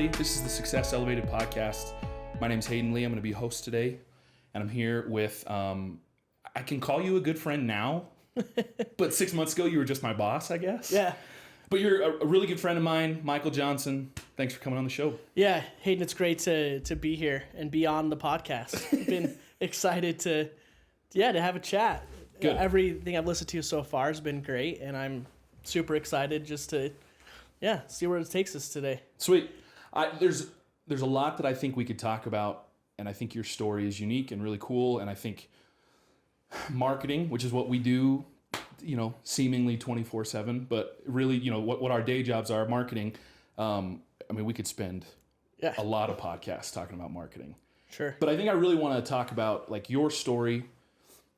everybody. This is the Success Elevated podcast. My name's Hayden Lee. I'm going to be host today, and I'm here with, I can call you a good friend now, but 6 months ago you were just my boss, I guess. Yeah. But you're a really good friend of mine, Michael Johnson. Thanks for coming on the show. Yeah, Hayden, it's great to be here and be on the podcast. I've been excited to have a chat. Good. Everything I've listened to so far has been great, and I'm super excited just to see where it takes us today. Sweet. There's a lot that I think we could talk about, and I think your story is unique and really cool, and I think marketing, which is what we do, seemingly 24/7, but really, what our day jobs are, marketing. We could spend a lot of podcasts talking about marketing. Sure. But I think I really want to talk about like your story,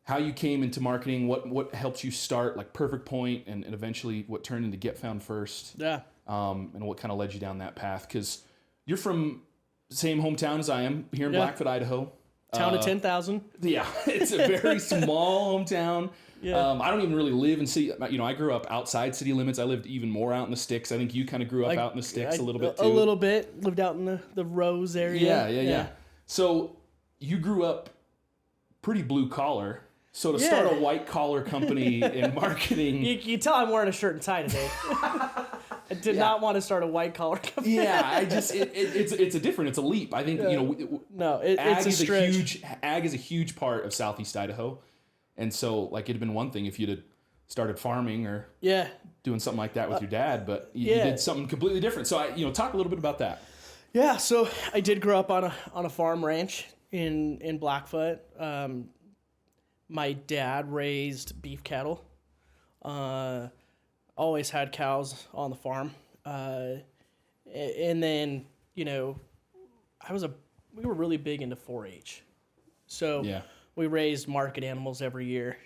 how you came into marketing, what helped you start like Perfect Point, and eventually what turned into Get Found First. Yeah. And what kind of led you down that path, because you're from the same hometown as I am, here in Blackfoot, Idaho. Town of 10,000. Yeah, it's a very small hometown. Yeah. I don't even really live in city. I grew up outside city limits. I lived even more out in the sticks. I think you kind of grew up out in the sticks a little bit too. A little bit. Lived out in the Rose area. Yeah. So you grew up pretty blue collar. So to start a white collar company in marketing, you tell I'm wearing a shirt and tie today. I did not want to start a white collar company. Yeah, it's a leap. I think it's a stretch. Ag is a huge part of Southeast Idaho, and so like it'd been one thing if you'd have started farming or doing something like that with your dad, but you did something completely different. So talk a little bit about that. Yeah, so I did grow up on a farm ranch in Blackfoot. My dad raised beef cattle. Always had cows on the farm. And then, we were really big into 4-H. So we raised market animals every year.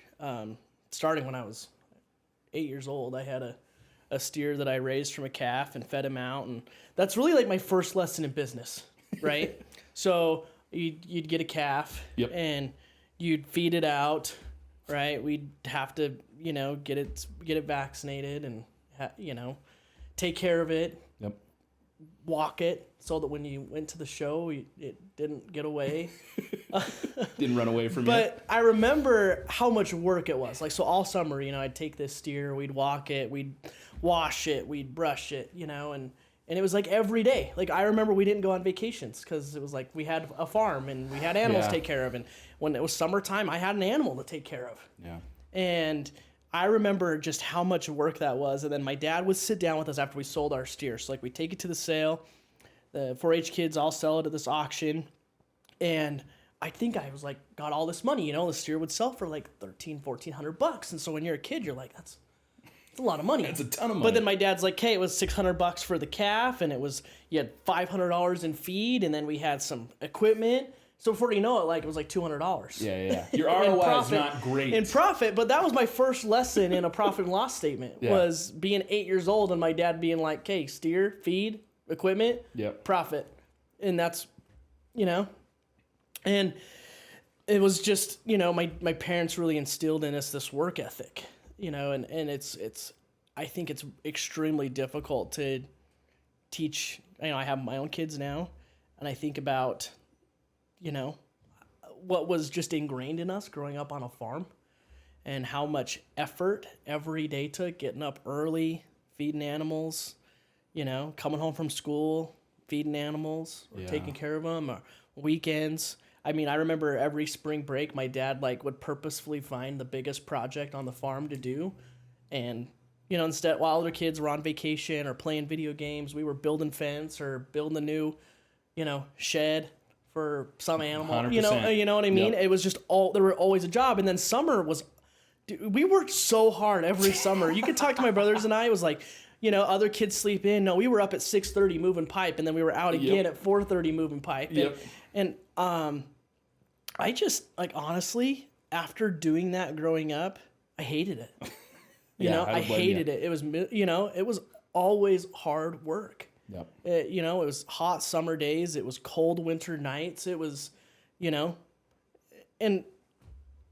Starting when I was 8 years old, I had a steer that I raised from a calf and fed him out. And that's really like my first lesson in business, right? So you'd get a calf and you'd feed it out, right? We'd have to, get it vaccinated and, take care of it. Yep. Walk it so that when you went to the show, it didn't get away. Didn't run away from you. But I remember how much work it was. Like, so all summer, I'd take this steer, we'd walk it, we'd wash it, we'd brush it, and it was like every day. Like, I remember we didn't go on vacations because it was like we had a farm and we had animals to take care of. And when it was summertime, I had an animal to take care of. Yeah. And I remember just how much work that was. And then my dad would sit down with us after we sold our steer. So, like, we take it to the sale. The 4-H kids all sell it at this auction. And I think I was like, got all this money. The steer would sell for like $1,400. And so when you're a kid, you're like, that's a lot of money. That's a ton of money. But then my dad's like, hey, it was $600 for the calf, and you had $500 in feed, and then we had some equipment. So before you know it, it was like $200. Yeah. Your ROI is not great. In profit, but that was my first lesson in a profit and loss statement, was being 8 years old and my dad being like, okay, steer, feed, equipment, profit. And that's, and it was just, my parents really instilled in us this work ethic. And it's I think it's extremely difficult to teach. I have my own kids now, and I think about, what was just ingrained in us growing up on a farm and how much effort every day took, getting up early, feeding animals, coming home from school, feeding animals or taking care of them, or weekends. I remember every spring break, my dad would purposefully find the biggest project on the farm to do. And, instead, while other kids were on vacation or playing video games, we were building fence or building a new, shed for some animal. 100%. You know what I mean? Yep. It was just there were always a job. And then summer was, we worked so hard every summer. You could talk to my brothers and I. It was like, other kids sleep in. No, we were up at 6:30 moving pipe, and then we were out again at 4:30 moving pipe. And I just, honestly, after doing that growing up, I hated it. I hated it. It was, it was always hard work. Yep. It was hot summer days. It was cold winter nights. It was, and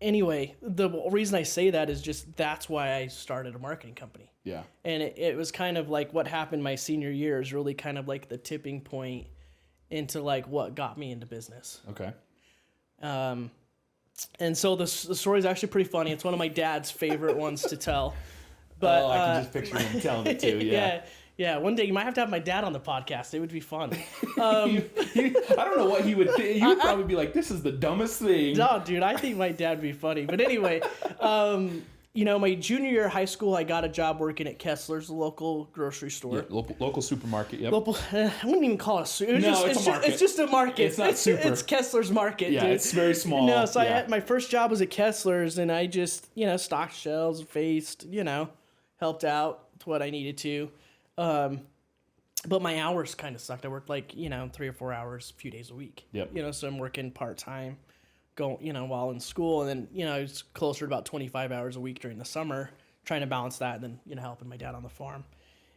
anyway, the reason I say that is just that's why I started a marketing company. Yeah. And it was kind of like what happened my senior year is really kind of like the tipping point into like what got me into business. Okay. And so the story is actually pretty funny. It's one of my dad's favorite ones to tell. But I can just picture him telling it too. Yeah. Yeah. One day you might have to have my dad on the podcast. It would be fun. I don't know what he would think. He would probably be like, "This is the dumbest thing." No, dude, I think my dad would be funny. But anyway, my junior year of high school, I got a job working at Kessler's, the local grocery store. Yeah, local supermarket. Yep. I wouldn't even call it a supermarket. It's a market. It's just a market. It's not super. It's Kessler's Market, Yeah, dude. it's very small. No, so yeah. my first job was at Kessler's, and I just, stocked shelves, helped out with what I needed to. But my hours kind of sucked. I worked 3 or 4 hours, a few days a week. Yep. So I'm working part-time, while in school. And then, I was closer to about 25 hours a week during the summer, trying to balance that and then, helping my dad on the farm.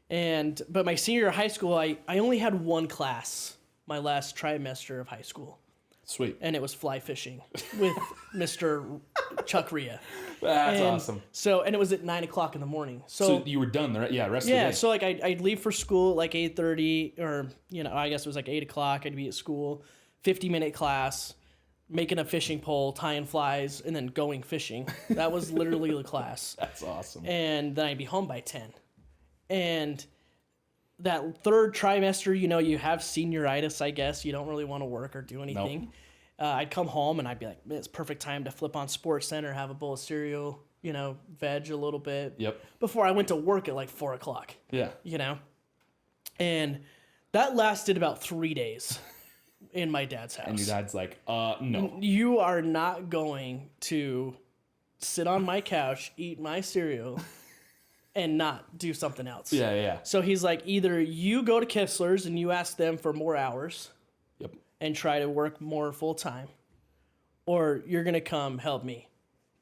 But my senior year of high school, I only had one class my last trimester of high school. Sweet. And it was fly fishing with Mr. Chuck Rhea. That's awesome. So, and it was at 9 o'clock in the morning. So you were done there? Yeah, rest of the day. So I'd leave for school at 8:30 or, I guess it was 8 o'clock. I'd be at school, 50-minute class, making a fishing pole, tying flies, and then going fishing. That was literally the class. That's awesome. And then I'd be home by 10. And that third trimester, you have senioritis, I guess. You don't really want to work or do anything. Nope. I'd come home and I'd be like, it's perfect time to flip on Sports Center, have a bowl of cereal, veg a little bit. Yep. Before I went to work at 4 o'clock. Yeah. And that lasted about 3 days in my dad's house. And your dad's like, no. You are not going to sit on my couch, eat my cereal, and not do something else. Yeah. So he's like, either you go to Kessler's and you ask them for more hours. Yep. And try to work more full time, or you're gonna come help me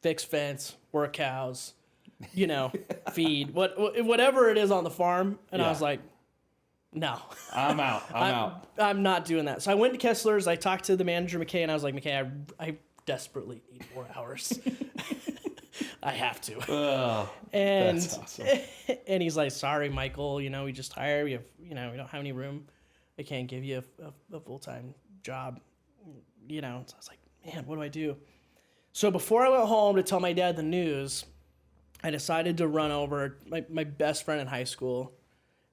fix fence, work cows, feed whatever it is on the farm. And I was like, no, I'm out. I'm not doing that. So I went to Kessler's. I talked to the manager, McKay, and I was like, McKay, I desperately need more hours. I have to. Oh, and that's awesome. And he's like, sorry, Michael. We just hired. We have, we don't have any room. I can't give you a full-time job, So I was like, man, what do I do? So before I went home to tell my dad the news, I decided to run over my best friend in high school.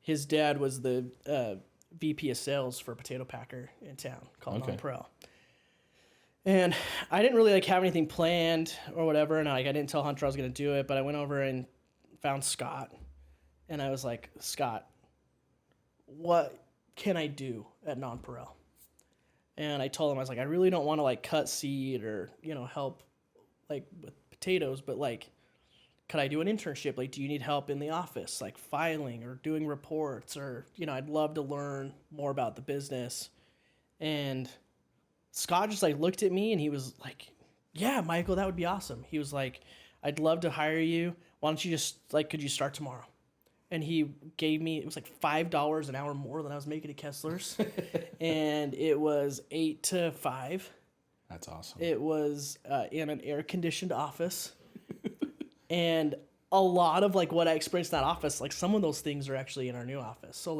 His dad was the VP of sales for a potato packer in town called Non-Pro. And I didn't really have anything planned or whatever, and I didn't tell Hunter I was going to do it, but I went over and found Scott, and I was like, Scott, what can I do at Non-Pro? And I told him, I was like, I really don't want to cut seed or, help with potatoes, but could I do an internship? Do you need help in the office, filing or doing reports, or, I'd love to learn more about the business. And Scott just looked at me and he was like, yeah, Michael, that would be awesome. He was like, I'd love to hire you. Why don't you just could you start tomorrow? And he gave me, it was $5 an hour more than I was making at Kessler's. And it was 8 to 5. That's awesome. It was in an air-conditioned office. And a lot of what I experienced in that office, some of those things are actually in our new office. So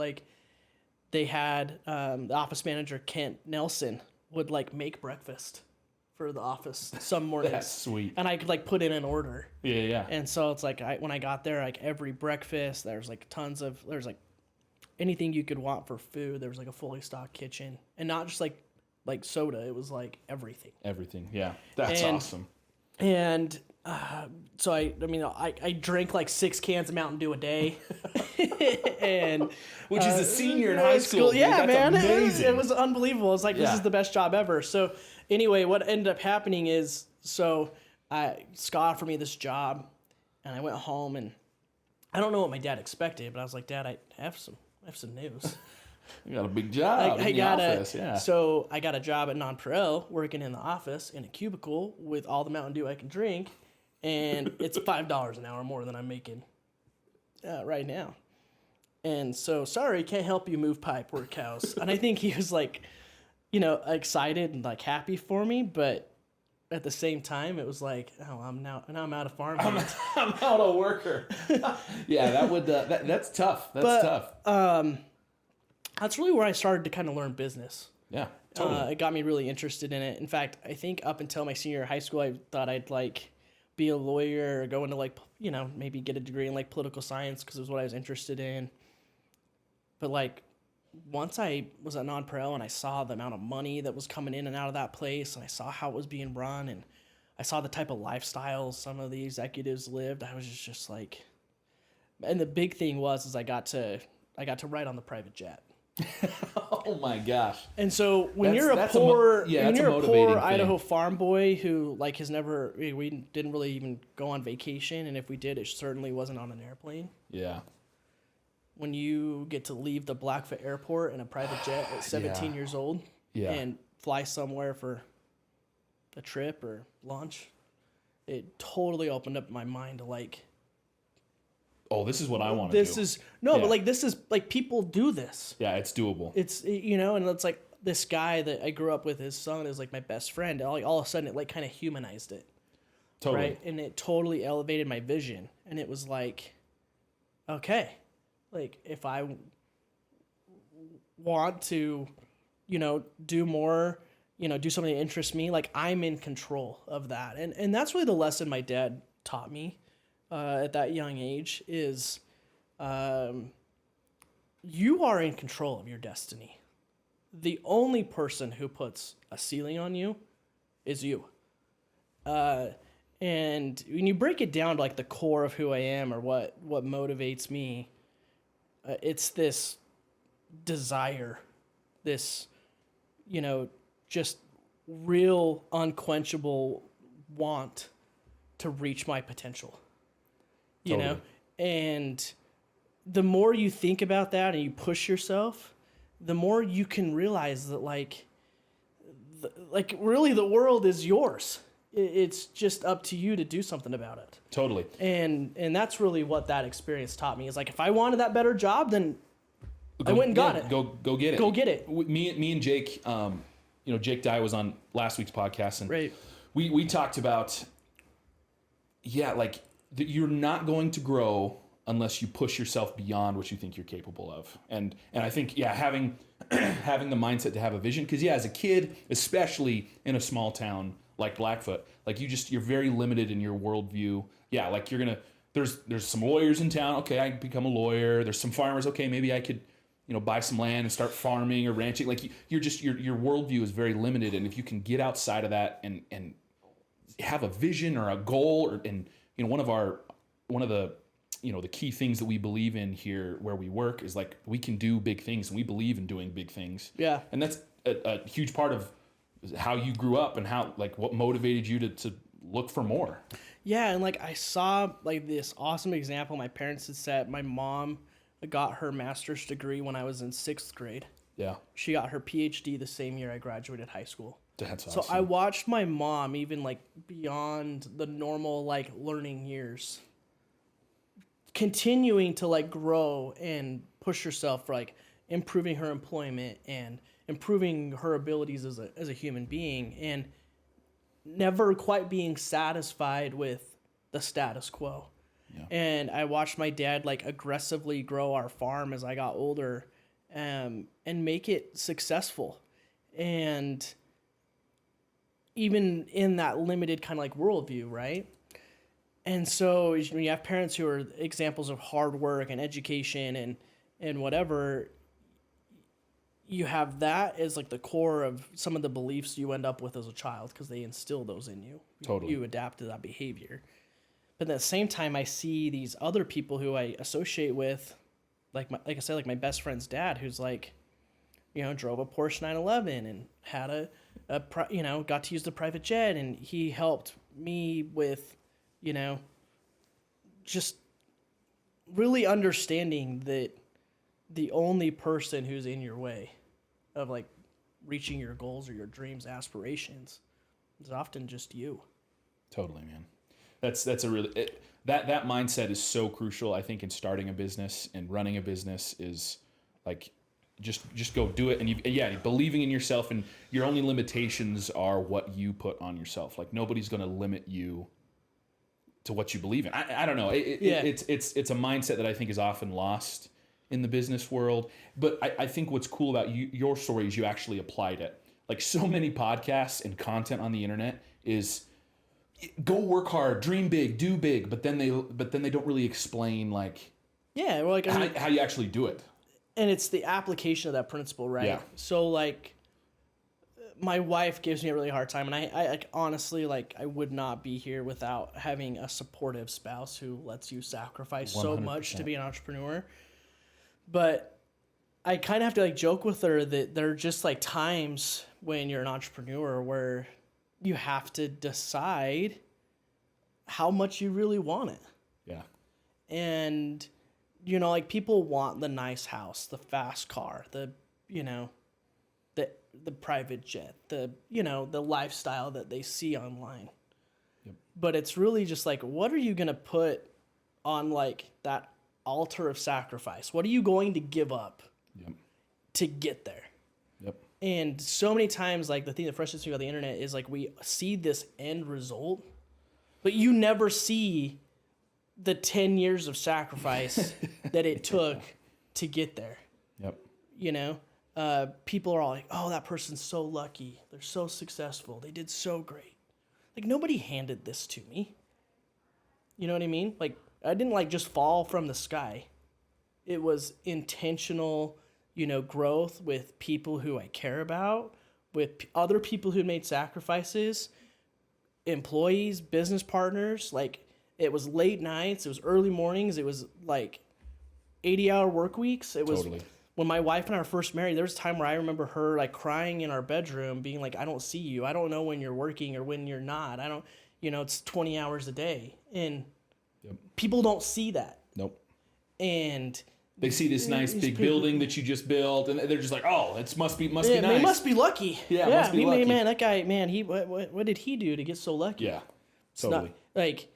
they had the office manager, Kent Nelson, would make breakfast for the office some mornings. That's sweet. And I could put in an order. Yeah. And so it's when I got there, every breakfast, there's tons of, there's anything you could want for food. There was a fully stocked kitchen, and not just like soda. It was everything. Everything. Yeah. That's awesome. And so I drank 6 cans of Mountain Dew a day. And which is a senior in high school. Dude. Yeah, That's man. amazing. It was unbelievable. It's this is the best job ever. So anyway, what ended up happening is, Scott offered me this job, and I went home, and I don't know what my dad expected, but I was like, Dad, I have some news. You got a big job in the office, yeah. So I got a job at Non-Pro, working in the office in a cubicle with all the Mountain Dew I can drink, and it's $5 an hour more than I'm making right now. And so, sorry, can't help you move pipe, work cows. And I think he was excited and happy for me, but at the same time, it was like, oh, I'm out of farm. I'm out a worker. Yeah, that's tough. That's really where I started to kind of learn business. Yeah, totally. It got me really interested in it. In fact, I think up until my senior year of high school, I thought I'd like be a lawyer or go into like, maybe get a degree in like political science because it was what I was interested in. But like once I was at non-pro and I saw the amount of money that was coming in and out of that place, and I saw how it was being run, and I saw the type of lifestyles some of the executives lived, I was just like, and the big thing is I got to ride on the private jet. Oh my gosh. And so when you're a poor thing. Idaho farm boy who like we didn't really even go on vacation, and if we did, it certainly wasn't on an airplane. Yeah. When you get to leave the Blackfoot airport in a private jet at 17 years old and fly somewhere for a trip or lunch, it totally opened up my mind to like, oh, this is what I want to do. But like this is like people do this. Yeah, it's doable. It's and it's like this guy that I grew up with, his son is like my best friend. All of a sudden, it like kind of humanized it. Totally. Right, and it totally elevated my vision, and it was like, okay, like if I want to, do more, do something that interests me, like I'm in control of that, and that's really the lesson my dad taught me. At that young age is you are in control of your destiny. The only person who puts a ceiling on you is you. And when you break it down to like the core of who I am or what motivates me, it's this desire, this, just real unquenchable want to reach my potential. And the more you think about that and you push yourself, the more you can realize that like really the world is yours. It's just up to you to do something about it. Totally. And that's really what that experience taught me, is like, if I wanted that better job, then I went and got it. Go get it. Go get it. Me and Jake, Jake Dye was on last week's podcast, and right. we talked about, you're not going to grow unless you push yourself beyond what you think you're capable of. And I think, having having the mindset to have a vision, because as a kid, especially in a small town like Blackfoot, like you're very limited in your worldview. Yeah, like there's some lawyers in town. Okay, I can become a lawyer. There's some farmers. Okay, maybe I could, buy some land and start farming or ranching. Like your worldview is very limited, and if you can get outside of that and have a vision or a goal, one of the the key things that we believe in here where we work is like we can do big things, and we believe in doing big things. Yeah. And that's a huge part of how you grew up and how like what motivated you to look for more. Yeah, and like I saw like this awesome example my parents had set. My mom got her master's degree when I was in 6th grade. Yeah. She got her PhD the same year I graduated high school. That's awesome. So I watched my mom, even like beyond the normal like learning years, continuing to like grow and push herself for like improving her employment and improving her abilities as a human being, and never quite being satisfied with the status quo. Yeah. And I watched my dad like aggressively grow our farm as I got older, and make it successful. And even in that limited kind of like worldview, right? And so when you have parents who are examples of hard work and education and whatever, you have that as like the core of some of the beliefs you end up with as a child, because they instill those in you. Totally. You adapt to that behavior. But at the same time, I see these other people who I associate with, like I said, like my best friend's dad, who's like, drove a Porsche 911 and had got to use the private jet, and he helped me with, just really understanding that the only person who's in your way of like reaching your goals or your dreams, aspirations, is often just you. Totally, man. That's a really that mindset is so crucial. I think in starting a business and running a business is like just go do it. And believing in yourself, and your only limitations are what you put on yourself. Like nobody's going to limit you to what you believe in. I don't know. It's a mindset that I think is often lost in the business world. But I think what's cool about your story is you actually applied it. Like so many podcasts and content on the internet is go work hard, dream big, do big, but then they don't really explain like how you actually do it. And it's the application of that principle, right? Yeah. So like my wife gives me a really hard time, and I like, honestly, like I would not be here without having a supportive spouse who lets you sacrifice 100%. So much to be an entrepreneur. But I kind of have to like joke with her that there are just like times when you're an entrepreneur where you have to decide how much you really want it. Yeah. And like people want the nice house, the fast car, the private jet, the lifestyle that they see online. Yep. But it's really just like, what are you going to put on like that altar of sacrifice? What are you going to give up to get there? Yep. And so many times, like the thing that frustrates me about the internet is like we see this end result, but you never see the 10 years of sacrifice that it took to get there. Yep. People are all like, oh, that person's so lucky. They're so successful. They did so great. Like nobody handed this to me. You know what I mean? Like I didn't like just fall from the sky. It was intentional, growth with people who I care about, with other people who made sacrifices, employees, business partners. Like it was late nights, it was early mornings, it was like 80-hour work weeks. It was totally. When my wife and I were first married, there was a time where I remember her like crying in our bedroom, being like, I don't see you. I don't know when you're working or when you're not. I don't, it's 20 hours a day. And people don't see that. Nope. And they see this nice big building that you just built, and they're just like, "Oh, it must be nice. They must be lucky." Yeah, must be lucky. Man, that guy, man, he what did he do to get so lucky? Yeah, totally. Like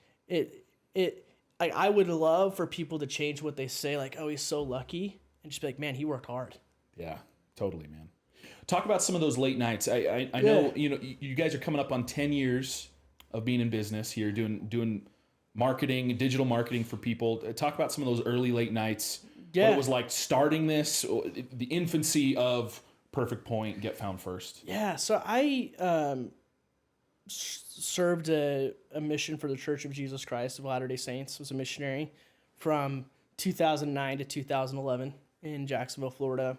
I would love for people to change what they say, like, "Oh, he's so lucky," and just be like, "Man, he worked hard." Yeah, totally, man. Talk about some of those late nights. I know you guys are coming up on 10 years of being in business here, doing marketing, digital marketing for people. Talk about some of those early late nights. Yeah. What it was like starting this, the infancy of Perfect Point, Get Found First. Yeah, so I served a mission for the Church of Jesus Christ of Latter-day Saints. Was a missionary from 2009 to 2011 in Jacksonville, Florida.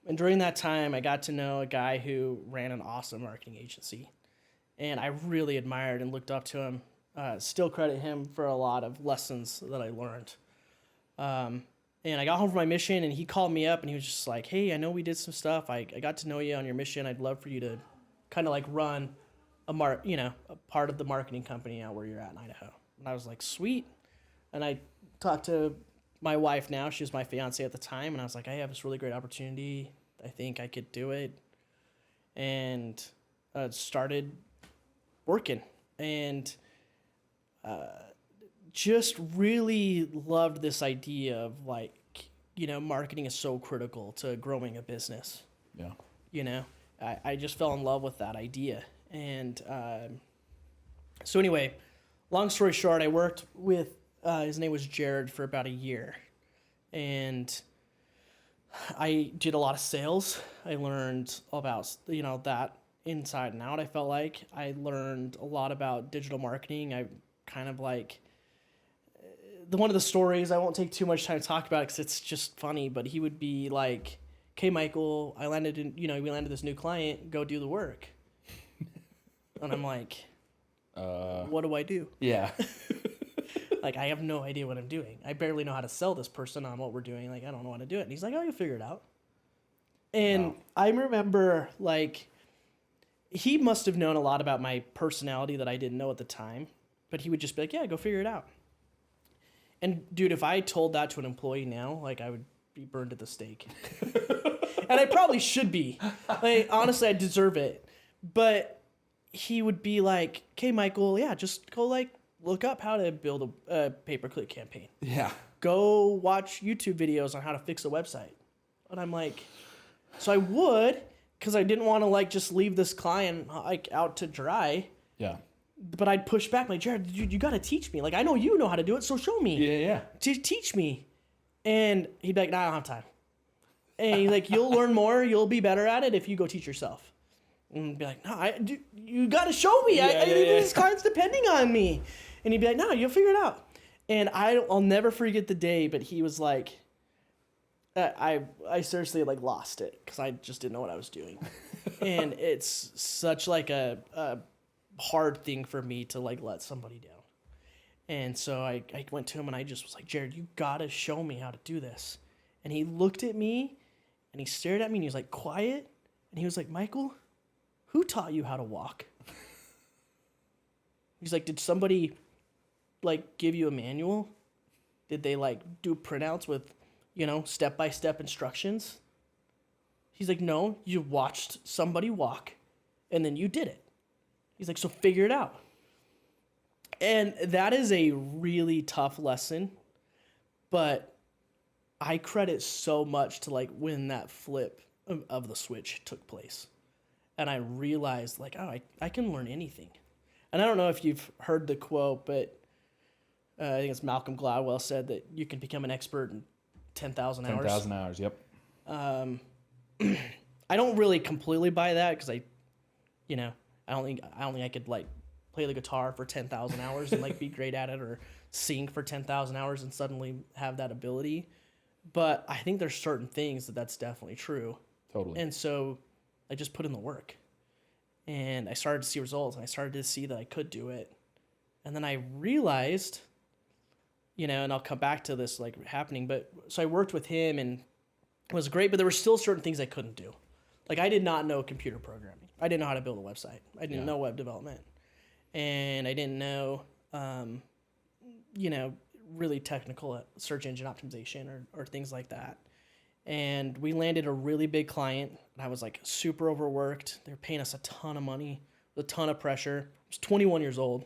And during that time, I got to know a guy who ran an awesome marketing agency. And I really admired and looked up to him. Still credit him for a lot of lessons that I learned. And I got home from my mission, and he called me up, and he was just like, hey, I know we did some stuff. I got to know you on your mission. I'd love for you to kind of like run a part of the marketing company out where you're at in Idaho. And I was like, sweet. And I talked to my wife now. She was my fiance at the time, and I was like, I have this really great opportunity. I think I could do it. And started working. And just really loved this idea of like, marketing is so critical to growing a business. Yeah. I just fell in love with that idea. And so anyway, long story short, I worked with, his name was Jared, for about a year. And I did a lot of sales. I learned about, that inside and out. I felt like I learned a lot about digital marketing. I kind of like one of the stories, I won't take too much time to talk about it because it's just funny, but he would be like, okay, Michael, we landed this new client, go do the work. And I'm like, what do I do? Yeah. Like, I have no idea what I'm doing. I barely know how to sell this person on what we're doing. Like, I don't know how to do it. And he's like, oh, you'll figure it out. And wow. I remember, like, he must have known a lot about my personality that I didn't know at the time, but he would just be like, yeah, go figure it out. And dude, if I told that to an employee now, like, I would be burned at the stake. And I probably should be. Like, honestly, I deserve it. But he would be like, okay, Michael, yeah, just go, like, look up how to build a pay-per-click campaign. Yeah. Go watch YouTube videos on how to fix a website. And I'm like, So I would, because I didn't want to like just leave this client like out to dry. Yeah. But I'd push back, like, Jared, you got to teach me. Like, I know you know how to do it, so show me. Yeah. Teach me. And he'd be like, nah, I don't have time. And he's like, you'll learn more, you'll be better at it if you go teach yourself. And I'd be like, no, you got to show me. This client's depending on me. And he'd be like, no, you'll figure it out. And I'll never forget the day, but he was like, I seriously like lost it because I just didn't know what I was doing. And it's such like a hard thing for me to like let somebody down. And so I went to him and I just was like, Jared, you gotta show me how to do this. And he looked at me and he stared at me and he was like, quiet. And he was like, Michael, who taught you how to walk? He's like, did somebody like give you a manual? Did they like do printouts with, step-by-step instructions? He's like, no, you watched somebody walk and then you did it. He's like, so figure it out. And that is a really tough lesson, but I credit so much to like when that flip of the switch took place. And I realized like, oh, I can learn anything. And I don't know if you've heard the quote, but I think it's Malcolm Gladwell said that you can become an expert in 10,000 hours. 10,000 hours, yep. I don't really completely buy that because I don't think I could like play the guitar for 10,000 hours and like be great at it, or sing for 10,000 hours and suddenly have that ability. But I think there's certain things that's definitely true. Totally. And so I just put in the work and I started to see results and I started to see that I could do it. And then I realized, and I'll come back to this like happening, but so I worked with him and it was great, but there were still certain things I couldn't do. Like I did not know computer programming. I didn't know how to build a website. I didn't know web development. And I didn't know, really technical search engine optimization or things like that. And we landed a really big client. And I was like super overworked. They were paying us a ton of money, a ton of pressure. I was 21 years old.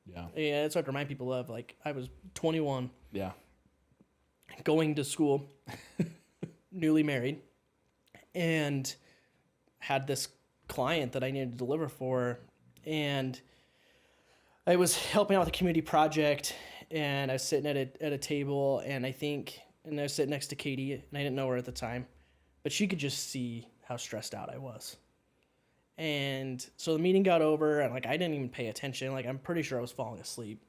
Yeah. Yeah, that's what I have to remind people of. Like I was 21. Yeah. Going to school, newly married, and had this client that I needed to deliver for. And I was helping out with a community project, and I was sitting at a table, and I was sitting next to Katie, and I didn't know her at the time, but she could just see how stressed out I was. And so the meeting got over, and like I didn't even pay attention. Like I'm pretty sure I was falling asleep.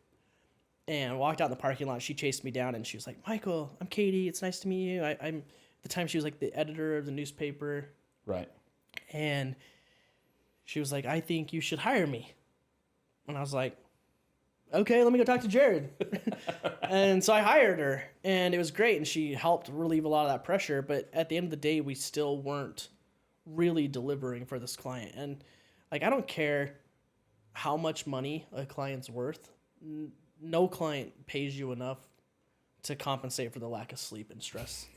And I walked out in the parking lot. She chased me down, and she was like, "Michael, I'm Katie. It's nice to meet you." At the time she was like the editor of the newspaper. Right. And she was like, "I think you should hire me." And I was like, okay, let me go talk to Jared. And so I hired her, and it was great, and she helped relieve a lot of that pressure. But at the end of the day, we still weren't really delivering for this client. And like, I don't care how much money a client's worth. No client pays you enough to compensate for the lack of sleep and stress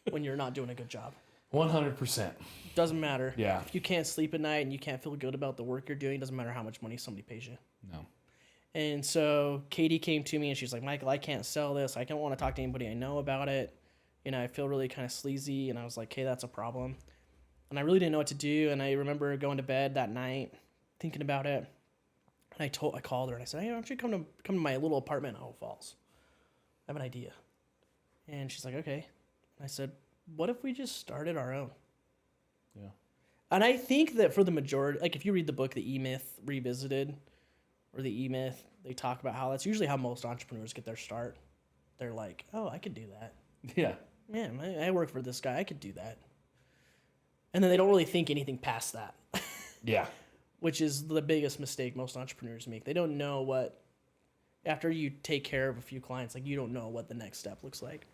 when you're not doing a good job. 100%. Doesn't matter. Yeah. If you can't sleep at night and you can't feel good about the work you're doing, doesn't matter how much money somebody pays you. No. And so Katie came to me and she's like, Michael, I can't sell this. I don't want to talk to anybody I know about it. I feel really kind of sleazy. And I was like, hey, that's a problem. And I really didn't know what to do. And I remember going to bed that night thinking about it. And I called her and I said, hey, why don't you come to my little apartment in Idaho Falls? I have an idea. And she's like, okay. And I said, what if we just started our own? Yeah. And I think that for the majority, like if you read the book, The E-Myth Revisited, or The E-Myth, they talk about how that's usually how most entrepreneurs get their start. They're like, oh, I could do that. Yeah. Man, I work for this guy. I could do that. And then they don't really think anything past that. Yeah. Which is the biggest mistake most entrepreneurs make. They don't know what, after you take care of a few clients, like you don't know what the next step looks like.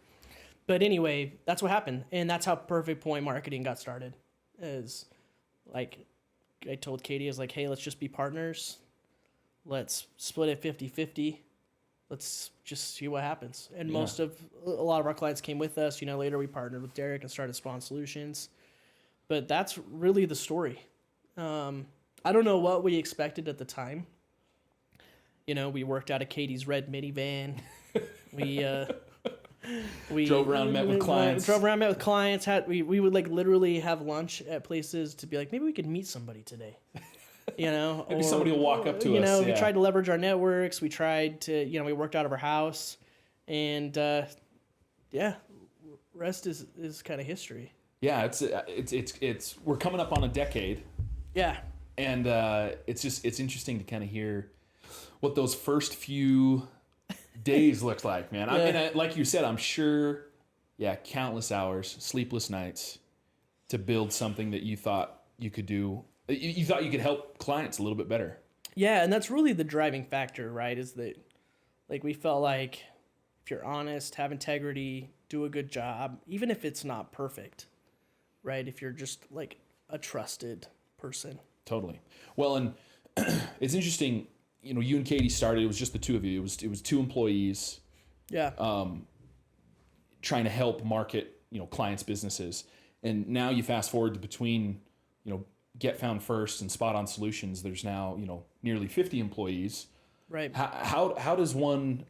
But anyway, that's what happened. And that's how Perfect Point Marketing got started. Is like, I told Katie, I was like, hey, let's just be partners. Let's split it 50-50. Let's just see what happens. And a lot of our clients came with us. Later we partnered with Derek and started Spawn Solutions. But that's really the story. I don't know what we expected at the time. We worked out of Katie's red minivan. We Drove around, met with clients. Met with clients. We would like literally have lunch at places to be like, maybe we could meet somebody today. You know, Maybe somebody will walk up to us. You know, yeah. we tried to leverage our networks. We tried to, you know, we worked out of our house, and yeah, rest is kind of history. Yeah, it's we're coming up on a decade. Yeah. And it's interesting to kind of hear what those first few days looked like, man. I mean, like you said, I'm sure, countless hours, sleepless nights to build something that you thought you could do. You thought you could help clients a little bit better. Yeah, and that's really the driving factor, right? Is that, like, we felt like if you're honest, have integrity, do a good job, even if it's not perfect, right? If you're just, like, a trusted person. Totally. Well, and it's interesting, you know, you and Katie started, it was just the two of you. It was two employees. Yeah. Trying to help market, you know, clients' businesses. And now you fast forward to between, you know, Get Found First and Spot On Solutions, there's now, you know, nearly 50 employees. Right. How does one,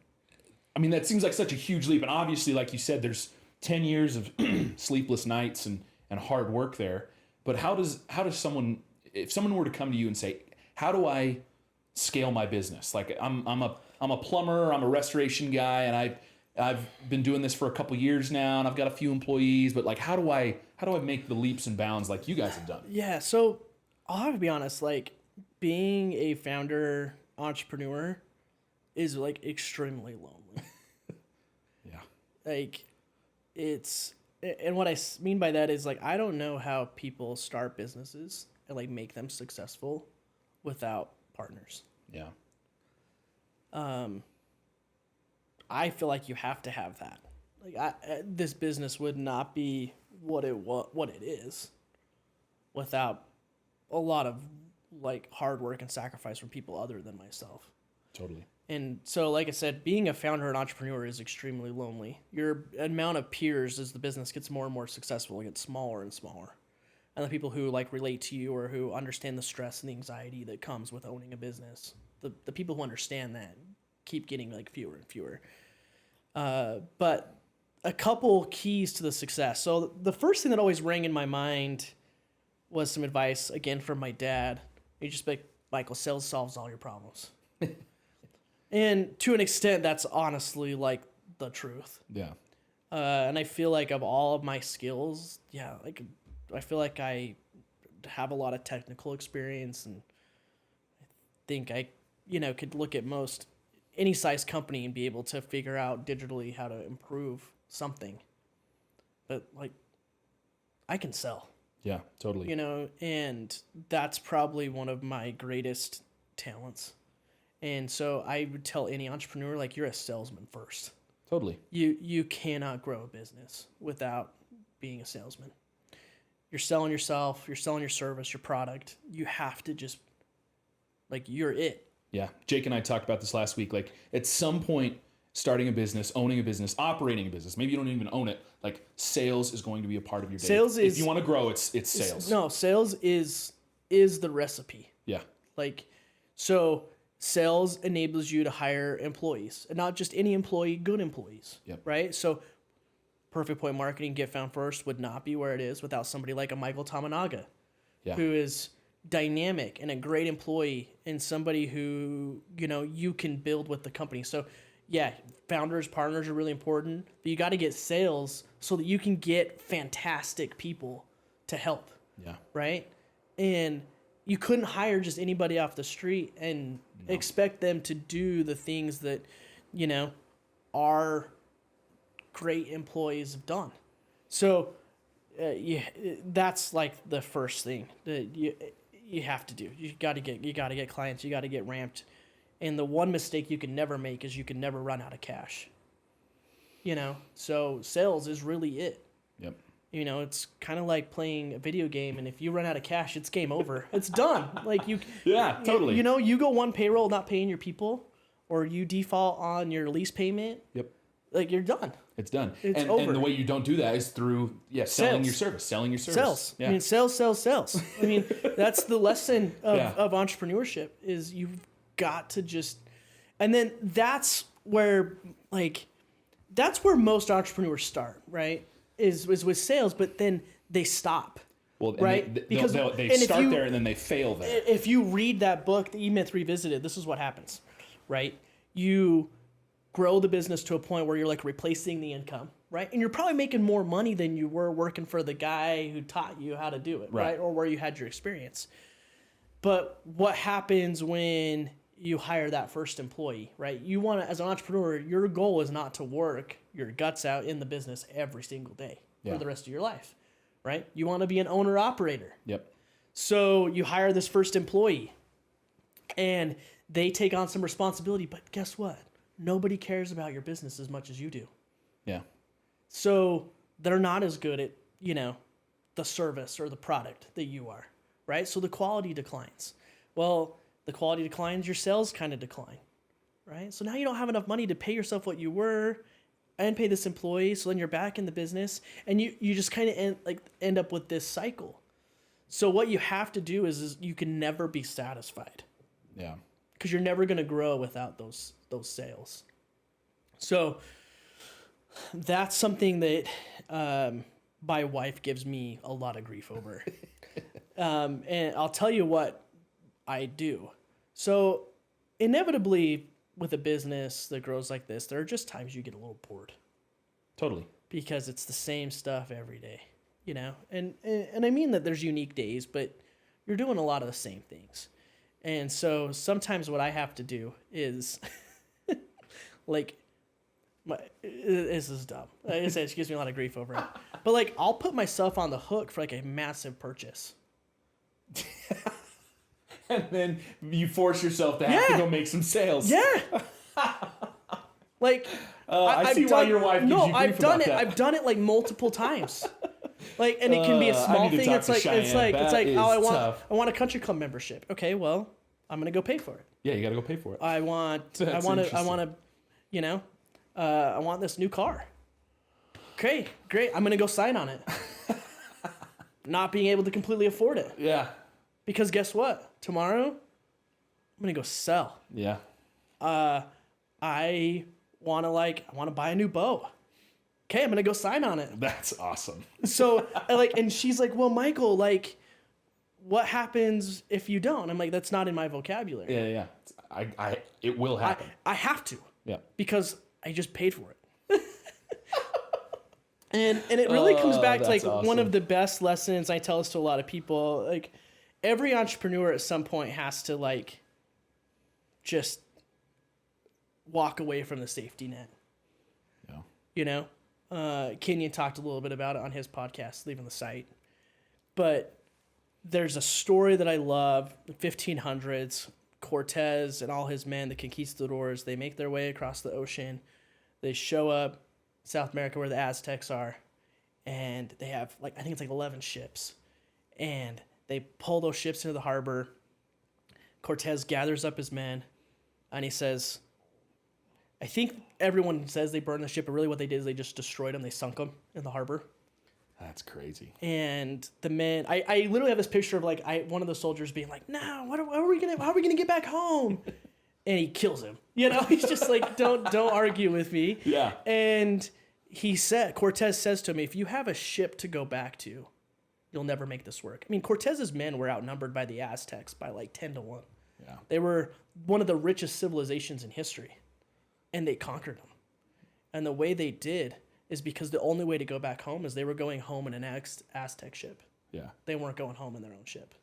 I mean, that seems like such a huge leap. And obviously, like you said, there's 10 years of sleepless nights and hard work there. But how does someone, if someone were to come to you and say, how do I scale my business? Like I'm a plumber, I'm a restoration guy, and I've been doing this for a couple years now, and I've got a few employees, but like, how do I make the leaps and bounds like you guys have done? Yeah. So I'll have to be honest, like being a founder entrepreneur is like extremely lonely. Yeah. Like and what I mean by that is like, I don't know how people start businesses and like make them successful without partners. Yeah. I feel like you have to have that. Like this business would not be what it is without a lot of like hard work and sacrifice from people other than myself. Totally. And so, like I said, being a founder and entrepreneur is extremely lonely. Your amount of peers as the business gets more and more successful gets smaller and smaller. And the people who like relate to you or who understand the stress and the anxiety that comes with owning a business, the people who understand that keep getting like fewer and fewer. But a couple keys to the success. So the first thing that always rang in my mind was some advice, again, from my dad. He just be like, Michael, sales solves all your problems. And to an extent, that's honestly like the truth. Yeah. And I feel like of all of my skills, like I feel like I have a lot of technical experience, and I think I, could look at any size company and be able to figure out digitally how to improve something. But like, I can sell. Yeah, totally. And that's probably one of my greatest talents. And so I would tell any entrepreneur, like, you're a salesman first. Totally. You cannot grow a business without being a salesman. You're selling yourself, you're selling your service, your product. You have to just, like, you're it. Yeah. Jake and I talked about this last week. Like, at some point, starting a business, owning a business, operating a business, maybe you don't even own it, like, sales is going to be a part of your day. If you want to grow, it's sales. No, sales is the recipe. Yeah. Like, so sales enables you to hire employees, and not just any employee, good employees. Yep. Right? So Perfect Point Marketing, Get Found First would not be where it is without somebody like a Michael Tamanaga, who is dynamic and a great employee, and somebody who, you can build with the company. So founders, partners are really important, but you got to get sales so that you can get fantastic people to help. Yeah. Right? And you couldn't hire just anybody off the street and expect them to do the things that, our great employees have done. So, that's like the first thing that you have to do. You got to get clients. You got to get ramped. And the one mistake you can never make is you can never run out of cash. So sales is really it. Yep. It's kind of like playing a video game, and if you run out of cash, it's game over. It's done. Like you. Yeah, totally. You go one payroll not paying your people, or you default on your lease payment. Yep. Like, you're done. It's done. It's and, over. And the way you don't do that is through selling your service. Sales. Yeah. I mean, sales. I mean, that's the lesson of entrepreneurship is you've got to just, and then that's where like that's where most entrepreneurs start, right? Is with sales, but then they stop. Well, right? Because they start there and then they fail there. If you read that book, The E-Myth Revisited, this is what happens, right? You grow the business to a point where you're like replacing the income, right? And you're probably making more money than you were working for the guy who taught you how to do it, right? Or where you had your experience. But what happens when you hire that first employee, right? You want to, as an entrepreneur, your goal is not to work your guts out in the business every single day for the rest of your life, right? You want to be an owner operator. Yep. So you hire this first employee and they take on some responsibility, but guess what? Nobody cares about your business as much as you do. Yeah. So they're not as good at, the service or the product that you are, right? So the quality declines. Well, the quality declines, your sales kind of decline, right? So now you don't have enough money to pay yourself what you were and pay this employee. So then you're back in the business and you just kind of end up with this cycle. So what you have to do is you can never be satisfied. Yeah. Because you're never going to grow without those sales. So that's something that my wife gives me a lot of grief over. And I'll tell you what I do. So inevitably with a business that grows like this, there are just times you get a little bored. Totally. Because it's the same stuff every day, And I mean that there's unique days, but you're doing a lot of the same things. And so sometimes what I have to do is this is dumb. It gives me a lot of grief over it. But I'll put myself on the hook for a massive purchase. And then you force yourself to have to go make some sales. Yeah. I see why your wife gives you grief about that. I've done it multiple times. And it can be a small thing. It's I want a country club membership. Okay, well, I'm gonna go pay for it. Yeah, you gotta go pay for it. I want this new car. Okay, great. I'm gonna go sign on it. Not being able to completely afford it. Yeah. Because guess what? Tomorrow, I'm gonna go sell. Yeah. I wanna buy a new bow. Okay, I'm gonna go sign on it. That's awesome. So and she's like, well, Michael, what happens if you don't? I'm like, that's not in my vocabulary. Yeah. It will happen. I have to. Yeah. Because I just paid for it. and it really comes back to awesome. One of the best lessons I tell this to a lot of people. Every entrepreneur at some point has to just walk away from the safety net. Yeah. Kenyon talked a little bit about it on his podcast, Leaving the Site. But there's a story that I love, the 1500s, Cortez and all his men, the conquistadors, they make their way across the ocean. They show up South America where the Aztecs are, and they have, I think it's 11 ships. And they pull those ships into the harbor. Cortez gathers up his men, and he says, I think everyone says they burned the ship, but really what they did is they just destroyed them. They sunk them in the harbor. That's crazy. And the men, I literally have this picture of one of the soldiers being like, "No, how are we gonna get back home?" And he kills him. He's just don't argue with me. Yeah. And Cortez says to him, if you have a ship to go back to, you'll never make this work. I mean, Cortez's men were outnumbered by the Aztecs by 10-1. Yeah. They were one of the richest civilizations in history. And they conquered them. And the way they did is because the only way to go back home is they were going home in an Aztec ship. Yeah. They weren't going home in their own ship.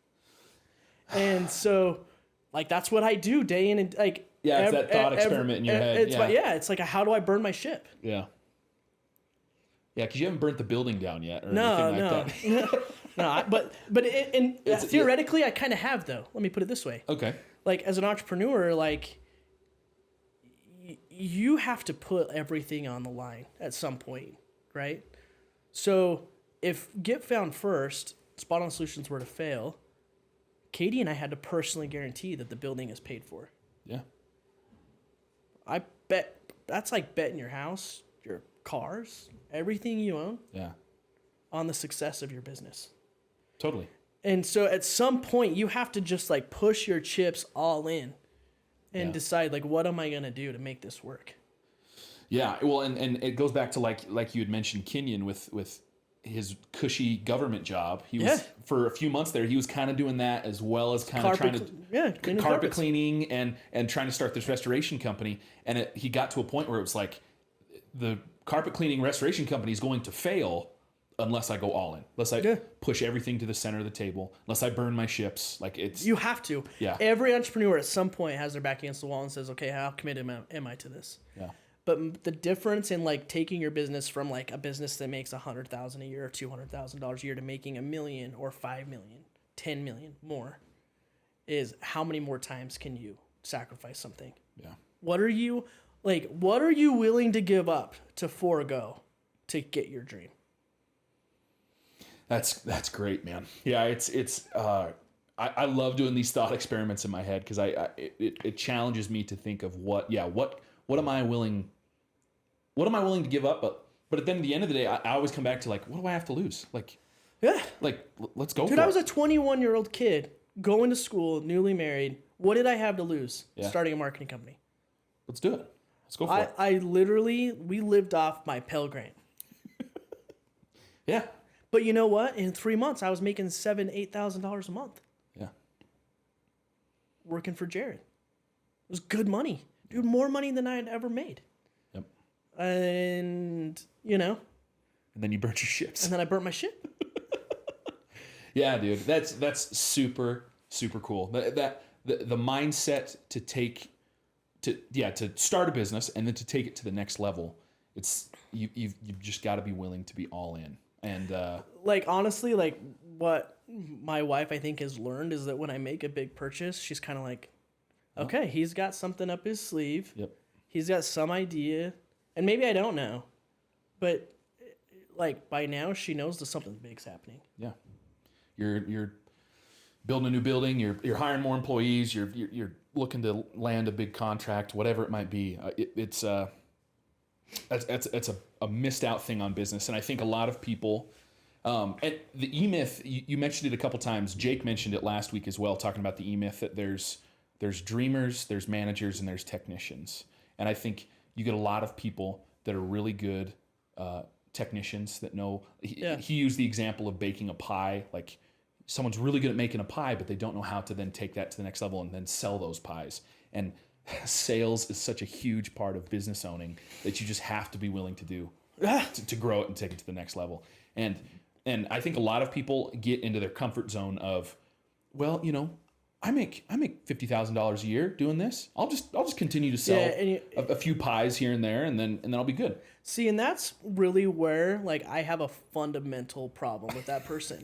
And so, that's what I do day in and yeah, it's that thought experiment in your head. It's how do I burn my ship? Yeah. Yeah, because you haven't burnt the building down yet or No. anything like that. No, but theoretically, I kind of have, though. Let me put it this way. Okay. As an entrepreneur, you have to put everything on the line at some point, right? So if Get Found First, Spot On Solutions were to fail, Katie and I had to personally guarantee that the building is paid for. Yeah. I bet that's like betting your house, your cars, everything you own. Yeah. On the success of your business. Totally. And so at some point you have to just push your chips all in and decide what am I going to do to make this work? Yeah, well, and it goes back to like you had mentioned Kenyon with his cushy government job. He was for a few months there. He was kind of doing that as well as kind of trying to cleaning carpet cleaning and trying to start this restoration company. And he got to a point where it was like the carpet cleaning restoration company is going to fail unless I go all in, unless I push everything to the center of the table, unless I burn my ships. Like you have to. Yeah. Every entrepreneur at some point has their back against the wall and says, okay, how committed am I to this? Yeah. But the difference in like taking your business from like a business that makes $100,000 a year or $200,000 a year to making $1 million or $5 million, $10 million more is how many more times can you sacrifice something? Yeah. What are you willing to give up to forego to get your dream? That's great, man. Yeah, I love doing these thought experiments in my head because it challenges me to think of what am I willing to give up? But at the end of the day, I always come back to like, what do I have to lose? Like, let's go. Dude, I was a 21-year-old kid going to school, newly married. What did I have to lose? Yeah. Starting a marketing company. Let's do it. Let's go for it. We lived off my Pell Grant. Yeah. But you know what? In 3 months, I was making $8,000 a month. Yeah. Working for Jared. It was good money. Dude, more money than I had ever made. Yep. And, And then you burnt your ships. And then I burnt my ship. Yeah, dude. That's super, super cool. The mindset to start a business and then to take it to the next level. You've just got to be willing to be all in. And like honestly, like what my wife I think has learned is that when I make a big purchase, she's kind of like, okay, he's got something up his sleeve. Yep. He's got some idea, and maybe I don't know, but like by now she knows that something big's happening. Yeah. You're building a new building. You're hiring more employees. You're looking to land a big contract, whatever it might be. It's a missed out thing on business. And I think a lot of people, and the E-Myth, you mentioned it a couple times. Jake mentioned it last week as well, talking about the E-Myth, that there's dreamers, there's managers, and there's technicians. And I think you get a lot of people that are really good technicians that know. He used the example of baking a pie. Like someone's really good at making a pie, but they don't know how to then take that to the next level and then sell those pies. And sales is such a huge part of business owning that you just have to be willing to do to grow it and take it to the next level. And I think a lot of people get into their comfort zone of, well, I make $50,000 a year doing this. I'll just continue to sell a few pies here and there, and then I'll be good. See, and that's really where like I have a fundamental problem with that person.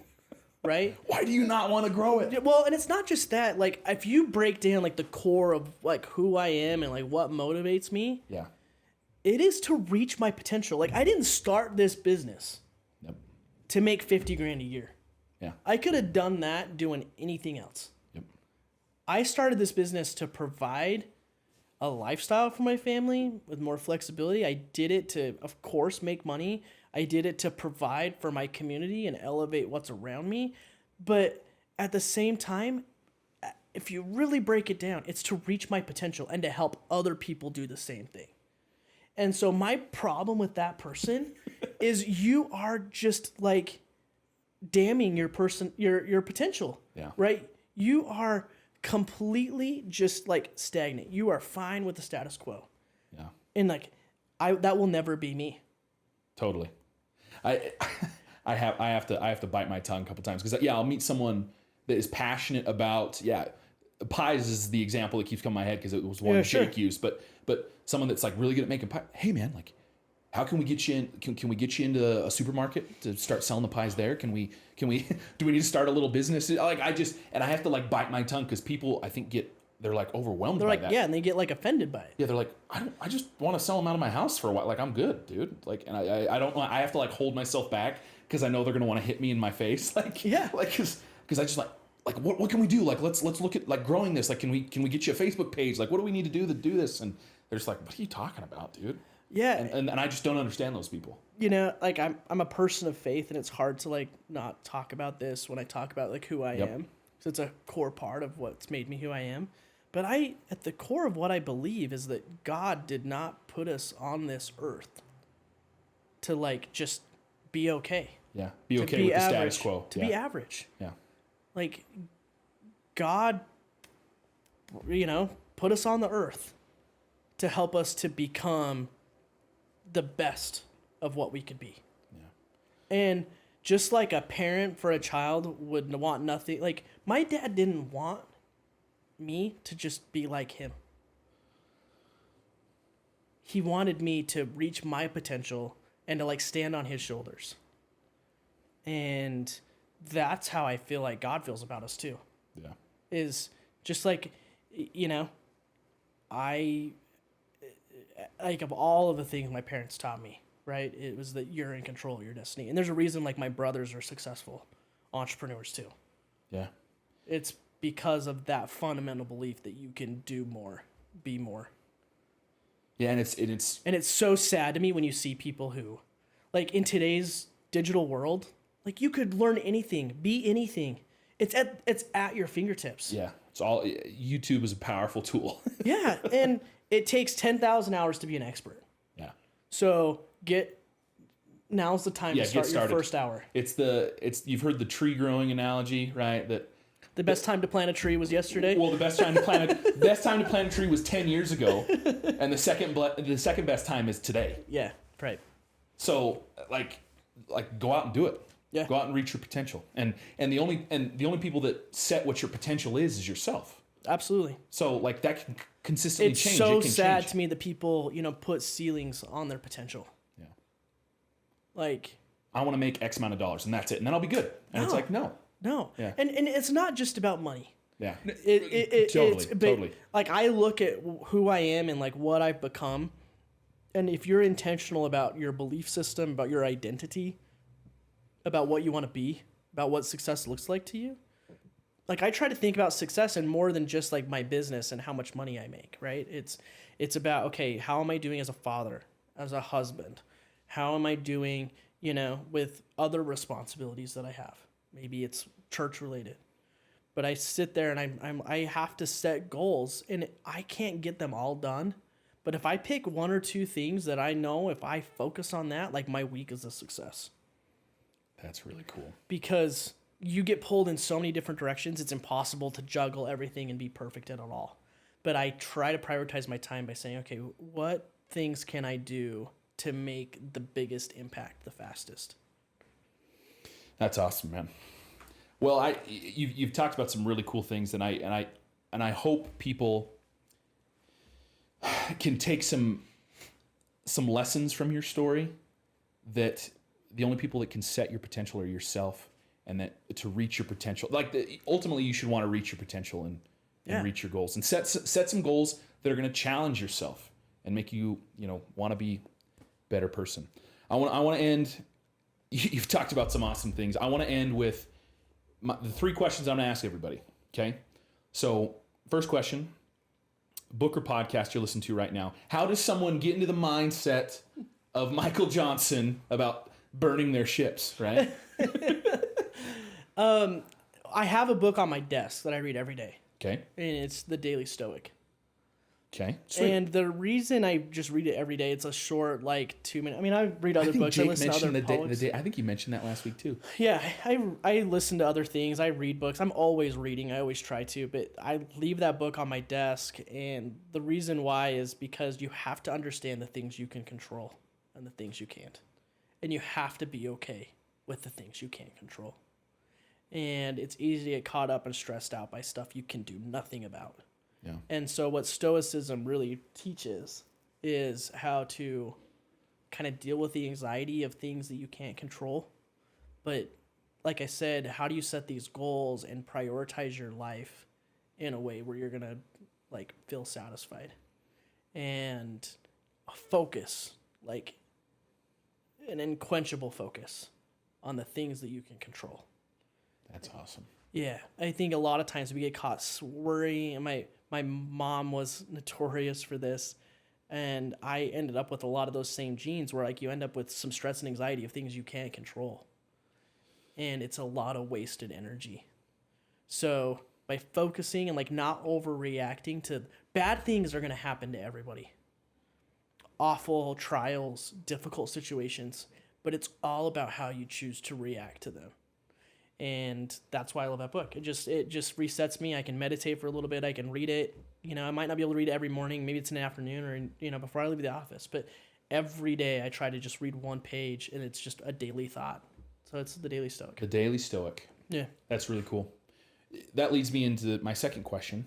Right? Why do you not want to grow it? Well, and it's not just that. Like, if you break down like the core of like who I am and like what motivates me, it is to reach my potential. Like, I didn't start this business to make 50 grand a year. Yeah, I could have done that doing anything else. Yep. I started this business to provide a lifestyle for my family with more flexibility. I did it to, of course, make money. I did it to provide for my community and elevate what's around me. But at the same time, if you really break it down, it's to reach my potential and to help other people do the same thing. And so my problem with that person is you are just like damning your potential. Yeah. Right? You are completely just like stagnant. You are fine with the status quo. Yeah. And like that will never be me. Totally. I have to bite my tongue a couple times because I'll meet someone that is passionate about pies is the example that keeps coming to my head because it was one Jake used, but someone that's like really good at making pie. Hey man, like how can we get you in? Can we get you into a supermarket to start selling the pies there? Do we need to start a little business? Like I have to like bite my tongue because people I think they're like overwhelmed by that. Yeah, and they get like offended by it. Yeah, they're like, I just want to sell them out of my house for a while. Like I'm good, dude. Like, and I don't want. I have to like hold myself back because I know they're gonna want to hit me in my face. Like because I just like what can we do? Like let's look at like growing this. Like can we get you a Facebook page? Like what do we need to do this? And they're just like, what are you talking about, dude? Yeah, and I just don't understand those people. Like I'm a person of faith, and it's hard to like not talk about this when I talk about like who I am. So it's a core part of what's made me who I am. But at the core of what I believe is that God did not put us on this earth to like just be okay. Yeah. Be To okay be with the average, status quo. To yeah. be average. Yeah. Like God, put us on the earth to help us to become the best of what we could be. Yeah. And just like a parent for a child would want nothing, like my dad didn't want me to just be like him. He wanted me to reach my potential and to like stand on his shoulders. And that's how I feel like God feels about us too. Yeah. Is just like, I, like of all of the things my parents taught me, right? It was that you're in control of your destiny. And there's a reason like my brothers are successful entrepreneurs too. Yeah. It's because of that fundamental belief that you can do more, be more. Yeah, and it's so sad to me when you see people who, like in today's digital world, like you could learn anything, be anything. It's at your fingertips. yeah, it's all YouTube is a powerful tool. Yeah, and it takes 10,000 hours to be an expert. Yeah. So now's the time to start your first hour. It's you've heard the tree growing analogy, right? That the best time to plant a tree was yesterday. Well, the best time to plant a tree was 10 years ago, and the second best time is today. Yeah, right. So like go out and do it. Yeah. Go out and reach your potential. And the only people that set what your potential is yourself. Absolutely. So like that can consistently it's change. So it can sad change. to me that people, put ceilings on their potential. Yeah. Like I want to make X amount of dollars and that's it. And then I'll be good. And it's like, no. No. Yeah. And it's not just about money. Yeah. Totally. Like I look at who I am and like what I've become. And if you're intentional about your belief system, about your identity, about what you want to be, about what success looks like to you, like I try to think about success in more than just like my business and how much money I make, right? It's about, okay, how am I doing as a father, as a husband? How am I doing, with other responsibilities that I have? Maybe it's church related. But I sit there and I have to set goals and I can't get them all done. But if I pick one or two things that I know, if I focus on that, like my week is a success. That's really cool. Because you get pulled in so many different directions, it's impossible to juggle everything and be perfect at it all. But I try to prioritize my time by saying, okay, what things can I do to make the biggest impact the fastest? That's awesome, man. Well, you've talked about some really cool things, and I hope people can take some lessons from your story, that the only people that can set your potential are yourself, and that to reach your potential, ultimately you should want to reach your potential and reach your goals, and set some goals that are going to challenge yourself and make you want to be a better person. I want to end. You've talked about some awesome things. I want to end with the three questions I'm going to ask everybody. Okay, so first question: book or podcast you're listening to right now. How does someone get into the mindset of Michael Johnson about burning their ships? Right. I have a book on my desk that I read every day. Okay. And it's The Daily Stoic. Okay. Sweet. And the reason I just read it every day, it's a short, 2 minute. I mean, I read other books. I listen to other poets. I think you mentioned that last week too. Yeah, I listen to other things. I read books. I'm always reading. I always try to. But I leave that book on my desk. And the reason why is because you have to understand the things you can control and the things you can't. And you have to be okay with the things you can't control. And it's easy to get caught up and stressed out by stuff you can do nothing about. Yeah. And so what Stoicism really teaches is how to kind of deal with the anxiety of things that you can't control. But like I said, how do you set these goals and prioritize your life in a way where you're going to feel satisfied and focus, an unquenchable focus on the things that you can control. That's awesome. Yeah, I think a lot of times we get caught worrying, and my mom was notorious for this, and I ended up with a lot of those same genes where you end up with some stress and anxiety of things you can't control. And it's a lot of wasted energy. So by focusing and like not overreacting to bad things are going to happen to everybody. Awful trials, difficult situations, but it's all about how you choose to react to them. And that's why I love that book. It just resets me. I can meditate for a little bit. I can read it. You know, I might not be able to read it every morning. Maybe it's in the afternoon or, you know, before I leave the office. But every day I try to just read one page, and it's just a daily thought. So it's the Daily Stoic. The Daily Stoic. Yeah. That's really cool. That leads me into my second question.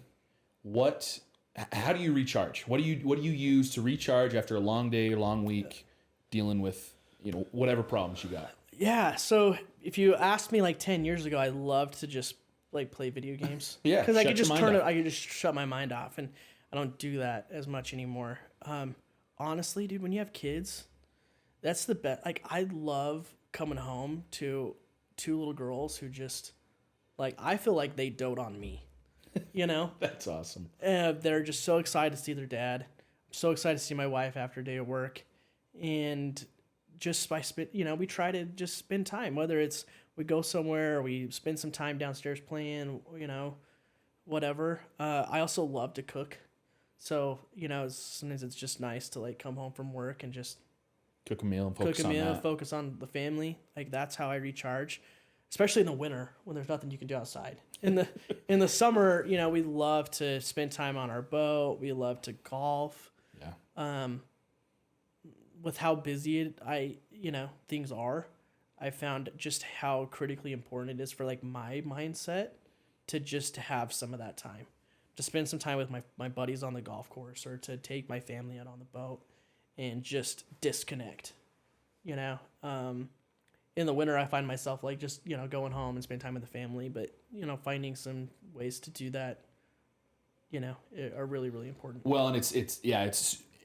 How do you recharge? What do you use to recharge after a long day, long week, dealing with, you know, whatever problems you got? Yeah. So if you asked me like 10 years ago, I loved to just like play video games. Yeah. Because I could just I could just shut my mind off, and I don't do that as much anymore. Honestly, dude, when you have kids, that's the best. Like, I love coming home to two little girls who just, like, I feel like they dote on me, you know? That's awesome. They're just so excited to see their dad. I'm so excited to see my wife after a day of work. And just by we try to just spend time, whether it's we go somewhere or we spend some time downstairs playing, you know, whatever. I also love to cook. So, you know, sometimes it's just nice to like come home from work and just cook a meal and focus on the family. Like, that's how I recharge, especially in the winter when there's nothing you can do outside. In the summer, you know, we love to spend time on our boat. We love to golf. Yeah. With how busy things are, I found just how critically important it is for like my mindset to just have some of that time, to spend some time with my buddies on the golf course, or to take my family out on the boat and just disconnect, you know. In the winter, I find myself like just, you know, going home and spend time with the family, but, you know, finding some ways to do that, you know, are really, really important. Well, and it's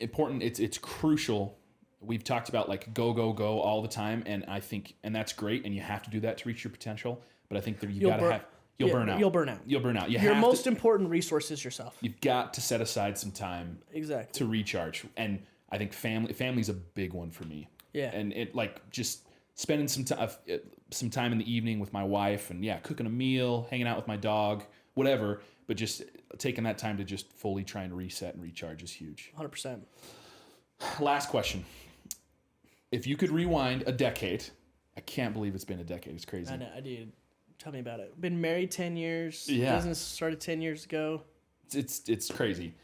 important. It's crucial. We've talked about like go all the time, and I think, and that's great, and you have to do that to reach your potential. But I think that you'll burn out. You'll burn out. You'll burn out. Your most important resource is yourself. You've got to set aside some time exactly to recharge, and I think family's a big one for me. Yeah, and it like just spending some time in the evening with my wife, and cooking a meal, hanging out with my dog, whatever. But just taking that time to just fully try and reset and recharge is huge. 100%. Last question. If you could rewind a decade, I can't believe it's been a decade. It's crazy. I know, dude. Tell me about it. Been married 10 years. Yeah. Business started 10 years ago. It's crazy.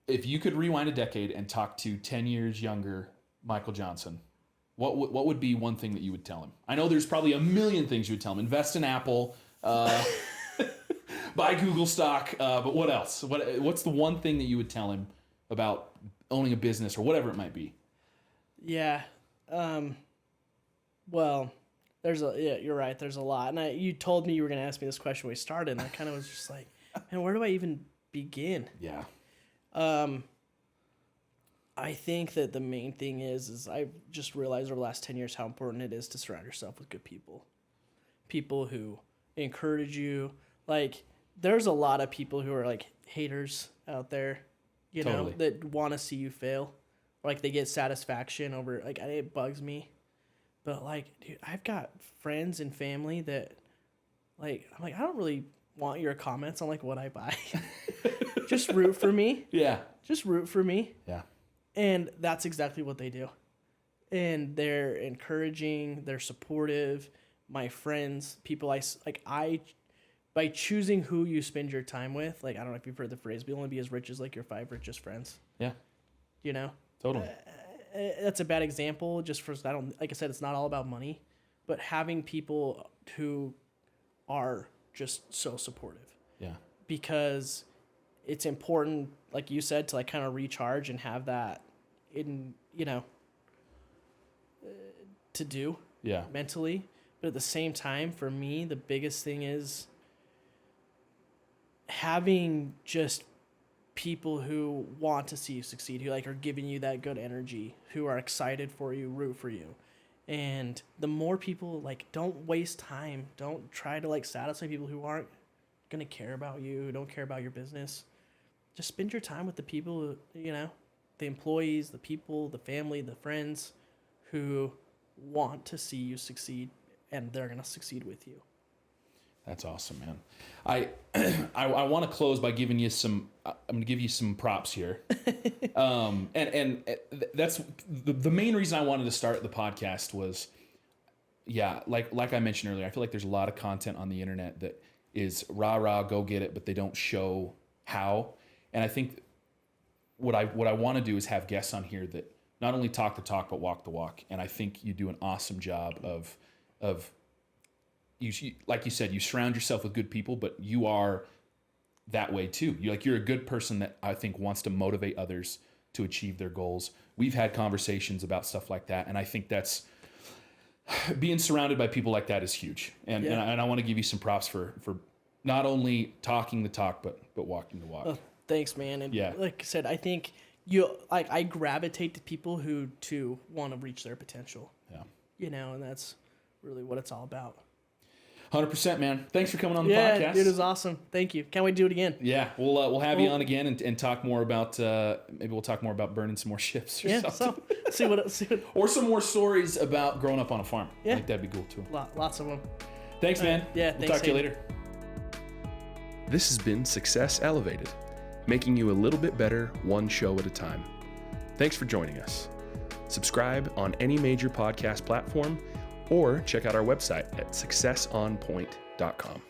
If you could rewind a decade and talk to 10 years younger Michael Johnson, what would be one thing that you would tell him? I know there's probably a million things you would tell him. Invest in Apple, buy Google stock, but what else? What's the one thing that you would tell him about owning a business or whatever it might be? Yeah. Well, you're right. There's a lot. And you told me you were going to ask me this question when we started, and I kind of was just like, man, where do I even begin? Yeah. I think that the main thing is I've just realized over the last 10 years how important it is to surround yourself with good people. People who encourage you. Like, there's a lot of people who are like haters out there, you know, that want to see you fail. Or like they get satisfaction over, like, it bugs me. But like, dude, I've got friends and family that, like, I'm like, I don't really want your comments on like what I buy. Just root for me. Yeah. Just root for me. Yeah. And that's exactly what they do. And they're encouraging, they're supportive. My friends, people by choosing who you spend your time with, like, I don't know if you've heard the phrase, but you'll only be as rich as like your 5 richest friends. Yeah. You know? Totally. That's a bad example just for, like I said, it's not all about money, but having people who are just so supportive. Yeah. Because it's important, like you said, to like kind of recharge and have that in, you know, to do mentally. But at the same time, for me, the biggest thing is having just people who want to see you succeed, who like are giving you that good energy, who are excited for you, root for you. And the more people, like, don't waste time. Don't try to like satisfy people who aren't going to care about you, who don't care about your business. Just spend your time with the people, you know, the employees, the people, the family, the friends who want to see you succeed, and they're going to succeed with you. That's awesome, man. I want to close by giving you some. I'm going to give you some props here. And that's the main reason I wanted to start the podcast was, yeah, like I mentioned earlier, I feel like there's a lot of content on the internet that is rah, go get it, but they don't show how. And I think what I want to do is have guests on here that not only talk the talk, but walk the walk. And I think you do an awesome job of you, like you said, you surround yourself with good people, but you are that way too. You're a good person that I think wants to motivate others to achieve their goals. We've had conversations about stuff like that. And I think that's, being surrounded by people like that is huge. And I want to give you some props for not only talking the talk, but walking the walk. Oh, thanks, man. And yeah, like I said, I think I gravitate to people who too want to reach their potential. Yeah. And that's really what it's all about. 100%, man. Thanks for coming on the podcast. Yeah, dude, it was awesome. Thank you. Can't wait to do it again. Yeah, we'll have you on again and talk more about maybe we'll talk more about burning some more ships or something. So see what or some more stories about growing up on a farm. Yeah, I think that'd be cool too. Lots of them. Thanks, man. Yeah, we'll talk to you later. This has been Success Elevated, making you a little bit better one show at a time. Thanks for joining us. Subscribe on any major podcast platform, or check out our website at successonpoint.com.